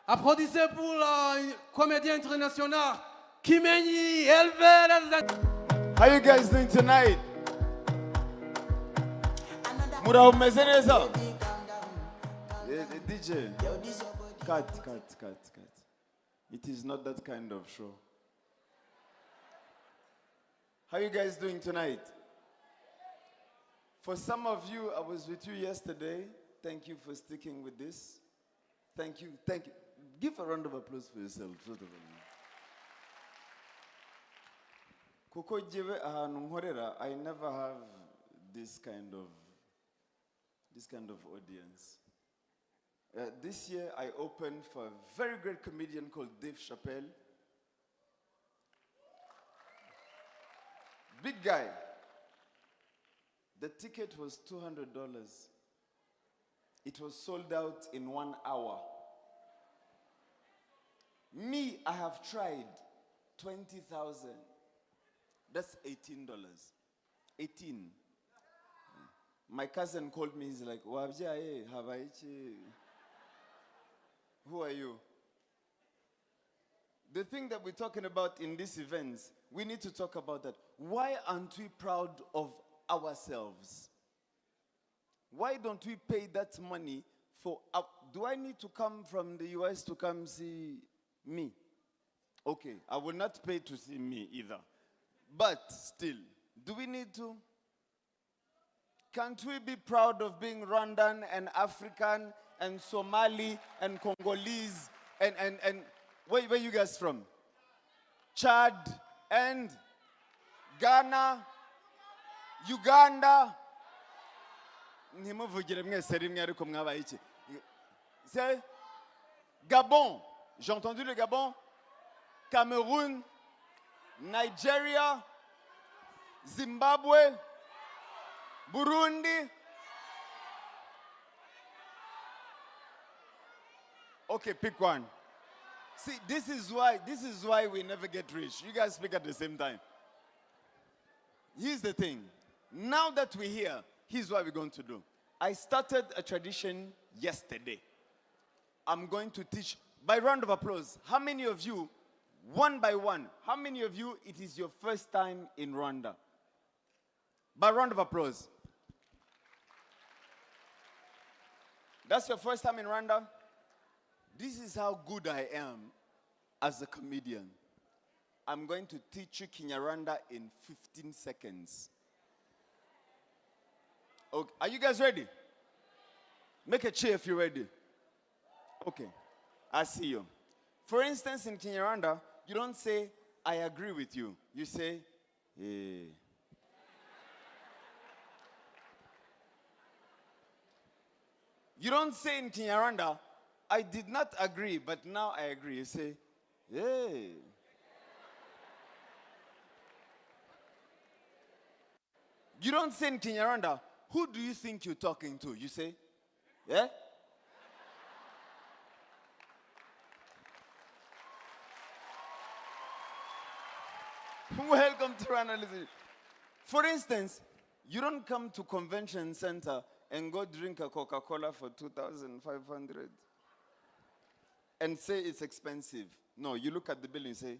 Applaudissez pour le comédien international Kimenyi, Hervé. How you guys doing tonight? Mura umeze neza? DJ, cut. It is not that kind of show. How you guys doing tonight? For some of you, I was with you yesterday. Thank you for sticking with this. Thank you. Give a round of applause for yourself. Kuko jewe ahantu nkorera, I never have this kind of audience. This year I opened for a very great comedian called Dave Chappelle. Big guy. The ticket was $200. It was sold out in 1 hour. Me, I have tried 20,000. That's $18. 18. My cousin called me, he's like, who are you? The thing that we're talking about in these events, we need to talk about that. Why aren't we proud of ourselves? Why don't we pay that money for, do I need to come from the US to come see me? Okay, I will not pay to see me either. But still, do we need to? Can't we be proud of being Rwandan and African and Somali and Congolese and where you guys from? Chad and Ghana, Uganda. C'est Gabon. J'ai entendu le Gabon, Cameroun, Nigeria, Zimbabwe, Burundi. Okay, pick one. See, this is why we never get rich. You guys speak at the same time. Here's the thing. Now that we're here, here's what we're going to do. I started a tradition yesterday. I'm going to teach, by round of applause, how many of you, one by one, how many of you it is your first time in Rwanda? By round of applause. That's your first time in Rwanda? This is how good I am as a comedian. I'm going to teach you Kinyarwanda in 15 seconds. Okay. Are you guys ready? Make a cheer if you're ready. Okay. I see you. For instance, in Kinyarwanda, you don't say, I agree with you. You say, hey. You don't say in Kinyarwanda, I did not agree, but now I agree. You say, hey. You don't say in Kinyarwanda, who do you think you're talking to? You say, yeah? Welcome to Rwanda. For instance, you don't come to convention center and go drink a Coca-Cola for 2,500 and say it's expensive. No, you look at the bill and you say,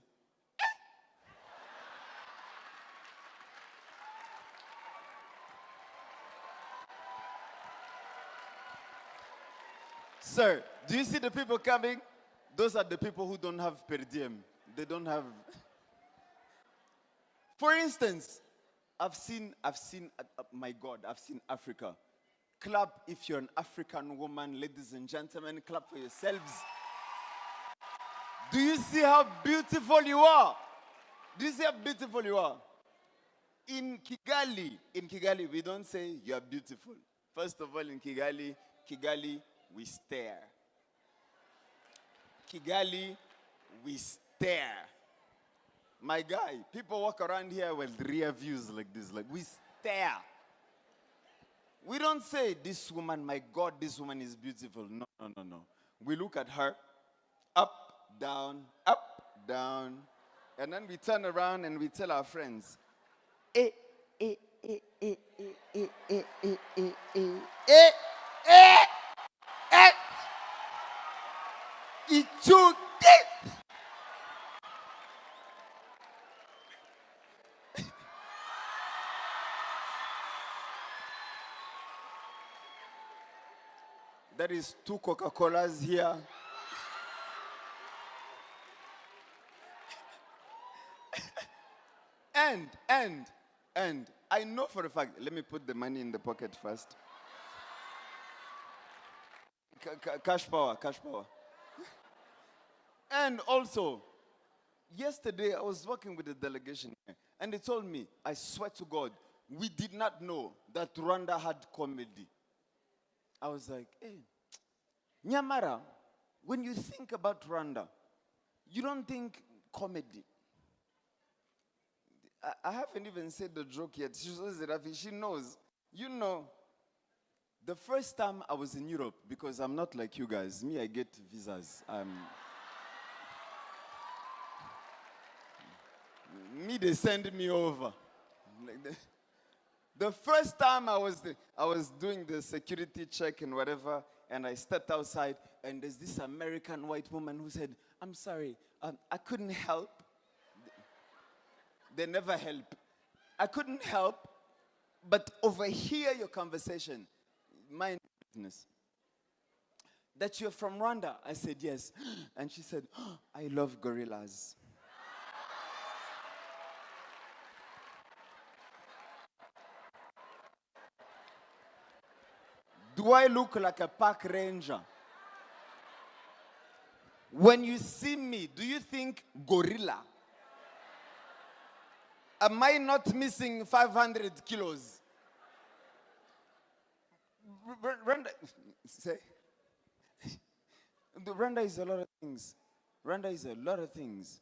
sir, do you see the people coming? Those are the people who don't have per diem. They don't have. For instance, I've seen, my God, I've seen Africa. Clap if you're an African woman, ladies and gentlemen, clap for yourselves. Do you see how beautiful you are? Do you see how beautiful you are? In Kigali, we don't say you are beautiful. First of all, in Kigali, we stare. Kigali, we stare. My guy, people walk around here with rear views like this, like we stare. We don't say, this woman, my God, this woman is beautiful. No. We look at her, up, down, and then we turn around and we tell our friends, Ichuki. There is 2 Coca-Colas here. And I know for a fact, let me put the money in the pocket first. Cash power. And also, yesterday I was working with a delegation and they told me, I swear to God, we did not know that Rwanda had comedy. I was like, hey, Nyamara, when you think about Rwanda, you don't think comedy. I haven't even said the joke yet. She knows. You know, the first time I was in Europe, because I'm not like you guys. Me, I get visas. Me, they send me over. Like the first time I was doing the security check and whatever, and I stepped outside, and there's this American white woman who said, I'm sorry, I couldn't help. They never help. I couldn't help but overhear your conversation. Mind business. That you're from Rwanda. I said, yes. And she said, oh, I love gorillas. Do I look like a park ranger? When you see me, do you think gorilla? Am I not missing 500 kilos? Rwanda, say, Rwanda is a lot of things. Rwanda is a lot of things.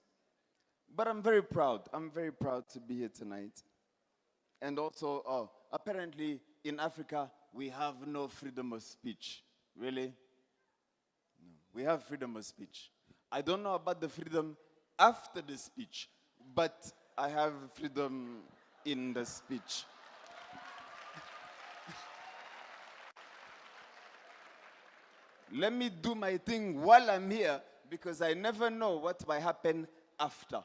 But I'm very proud. I'm very proud to be here tonight. And also, apparently in Africa, we have no freedom of speech. Really? No. We have freedom of speech. I don't know about the freedom after the speech, but I have freedom in the speech. Let me do my thing while I'm here, because I never know what might happen after.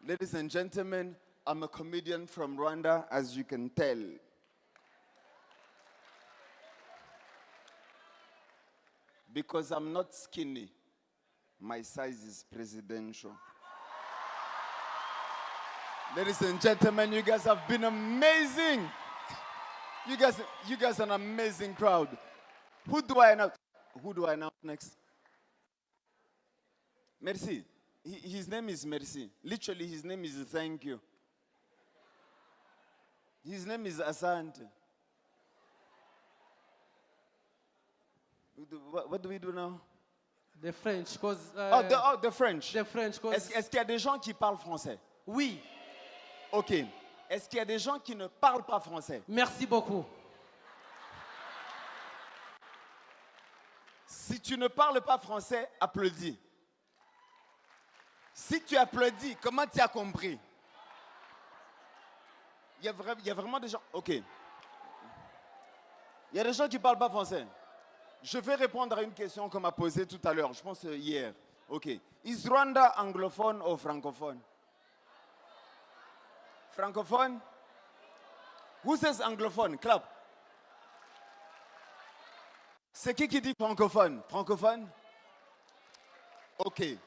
Ladies and gentlemen, I'm a comedian from Rwanda, as you can tell. Because I'm not skinny, my size is presidential. Ladies and gentlemen, you guys have been amazing. You guys are an amazing crowd. Who do I announce next? Merci. His name is Merci. Literally, his name is thank you. His name is Asante. What do we do now? The French, because... the French. The French, because... Est-ce qu'il y a des gens qui parlent français? Oui. Ok. Est-ce qu'il y a des gens qui ne parlent pas français? Merci beaucoup. Si tu ne parles pas français, applaudis. Si tu applaudis, comment tu as compris? Il y a vraiment des gens... Ok. Il y a des gens qui ne parlent pas français. Je vais répondre à une question qu'on m'a posée tout à l'heure, je pense hier. Ok. Is Rwanda anglophone ou francophone? Francophone? Who says anglophone? Clap. C'est qui dit francophone? Francophone? Okay.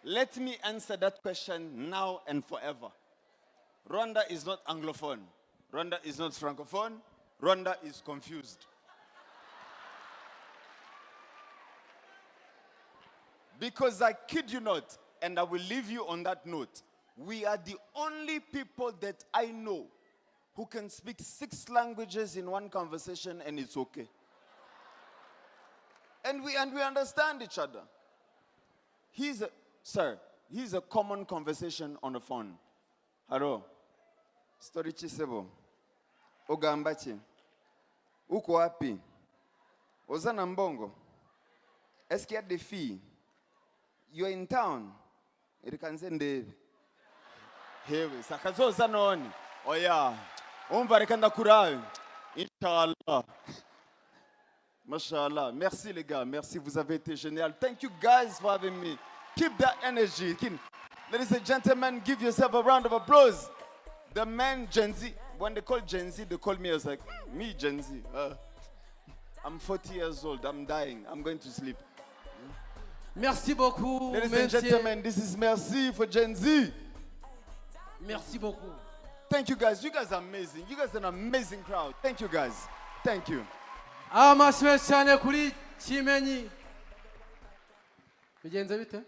Let me answer that question now and forever. Rwanda is not anglophone. Rwanda is not francophone. Rwanda is confused. Because I kid you not, and I will leave you on that note, we are the only people that I know who can speak 6 languages in one conversation and it's okay. And we understand each other. Here's a common conversation on the phone. Hello. Story chisebo. Ogambachi. Uko wapi? Ozana mbongo. Est-ce qu'il y a des filles? You're in town. Irikanzende. Hewe. Sakazoza noni. Oh yeah. Umva rekanda kurawe. Inshallah. Mashallah. Merci les gars. Merci, vous avez été génial. Thank you guys for having me. Keep that energy. Ladies and gentlemen, give yourself a round of applause. The man Gen Z. When they call Gen Z, they call me as like, me Gen Z. I'm 40 years old. I'm dying. I'm going to sleep. Merci beaucoup. Ladies and gentlemen, this is Merci for Gen Z. Merci beaucoup. Thank you guys. You guys are amazing. You guys are an amazing crowd. Thank you guys. Thank you. Amashwe cyane kuri Kimenyi. Bigenze bite?